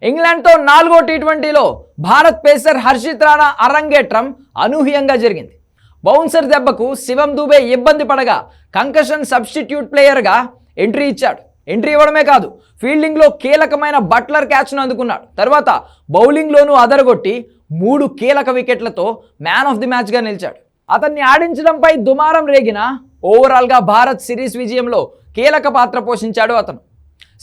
ఇంగ్లాండ్తో 4వ టీ20లో భారత్ పేసర్ హర్షిత్ రాణా అరంగేట్రం అనూహ్యంగా జరిగింది. బౌన్సర్ దెబ్బకు శివం దూబే ఇబ్బంది పడగా కంకషన్ సబ్స్టిట్యూట్ ప్లేయర్గా ఎంట్రీ ఇచ్చాడు. ఎంట్రీ ఇవ్వడమే కాదు, ఫీల్డింగ్లో కీలకమైన బట్లర్ క్యాచ్ను అందుకున్నాడు. తర్వాత బౌలింగ్లోనూ అదరగొట్టి 3 కీలక వికెట్లతో మ్యాన్ ఆఫ్ ది మ్యాచ్గా నిలిచాడు. అతన్ని ఆడించడంపై దుమారం రేగిన ఓవరాల్గా భారత్ సిరీస్ విజయంలో కీలక పాత్ర పోషించాడు అతను.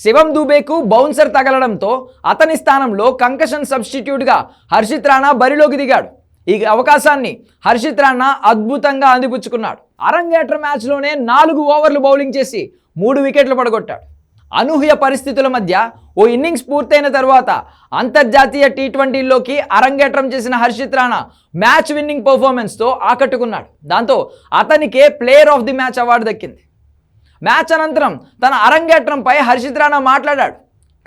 శివం దూబేకు బౌన్సర్ తగలడంతో అతని స్థానంలో కంకషన్ సబ్స్టిట్యూట్గా హర్షిత్ రాణా బరిలోకి దిగాడు. ఈ అవకాశాన్ని హర్షిత్ రాణా అద్భుతంగా అందిపుచ్చుకున్నాడు. అరంగేట్ర మ్యాచ్లోనే 4 ఓవర్లు బౌలింగ్ చేసి 3 వికెట్లు పడగొట్టాడు. అనూహ్య పరిస్థితుల మధ్య ఓ ఇన్నింగ్స్ పూర్తయిన తర్వాత అంతర్జాతీయ టీ20లోకి అరంగేట్రం చేసిన హర్షిత్ రాణా మ్యాచ్ విన్నింగ్ పర్ఫార్మెన్స్తో ఆకట్టుకున్నాడు. దాంతో అతనికే player of the match award దక్కింది. మ్యాచ్ అనంతరం తన అరంగేట్రంపై హర్షిత్ రాణా మాట్లాడాడు.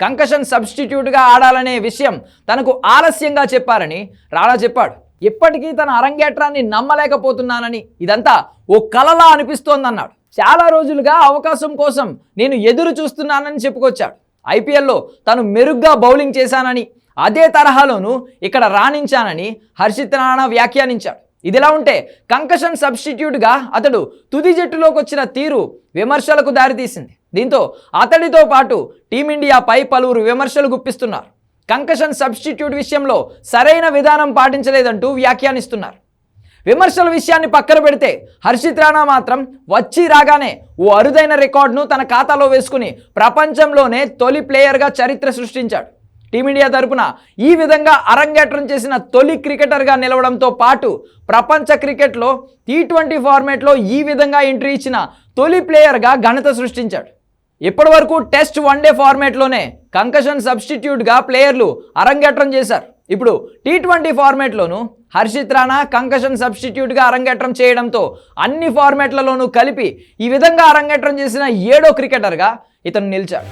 కంకషన్ సబ్స్టిట్యూట్గా ఆడాలనే విషయం తనకు ఆలస్యంగా చెప్పారని రాణా చెప్పాడు. ఇప్పటికీ తన అరంగేట్రాన్ని నమ్మలేకపోతున్నానని, ఇదంతా ఓ కలలా అనిపిస్తోందన్నాడు. చాలా రోజులుగా అవకాశం కోసం నేను ఎదురు చూస్తున్నానని చెప్పుకొచ్చాడు. ఐపీఎల్లో తను మెరుగ్గా బౌలింగ్ చేశానని, అదే తరహాలోనూ ఇక్కడ రాణించానని హర్షిత్ రాణా వ్యాఖ్యానించాడు. ఇదిలా ఉంటే కంకషన్ సబ్స్టిట్యూట్గా అతడు తుది జట్టులోకి వచ్చిన తీరు విమర్శలకు దారితీసింది. దీంతో అతడితో పాటు టీమిండియాపై పలువురు విమర్శలు గుప్పిస్తున్నారు. కంకషన్ సబ్స్టిట్యూట్ విషయంలో సరైన విధానం పాటించలేదంటూ వ్యాఖ్యానిస్తున్నారు. విమర్శల విషయాన్ని పక్కన పెడితే హర్షిత్ రాణా మాత్రం వచ్చి రాగానే ఓ అరుదైన రికార్డును తన ఖాతాలో వేసుకుని ప్రపంచంలోనే తొలి ప్లేయర్గా చరిత్ర సృష్టించాడు. టీమిండియా తరపున ఈ విధంగా అరంగేట్రం చేసిన తొలి క్రికెటర్గా నిలవడంతో పాటు ప్రపంచ క్రికెట్లో టీ20 ఫార్మేట్లో ఈ విధంగా ఎంట్రీ ఇచ్చిన తొలి ప్లేయర్గా ఘనత సృష్టించాడు. ఇప్పటి వరకు టెస్ట్ వన్డే ఫార్మేట్లోనే కంకషన్ సబ్స్టిట్యూట్గా ప్లేయర్లు అరంగేట్రం చేశారు. ఇప్పుడు టీ20 ఫార్మేట్లోనూ హర్షిత్ రాణా కంకషన్ సబ్స్టిట్యూట్గా అరంగేట్రం చేయడంతో అన్ని ఫార్మేట్లలోనూ కలిపి ఈ విధంగా అరంగేట్రం చేసిన 7వ క్రికెటర్గా ఇతను నిలిచాడు.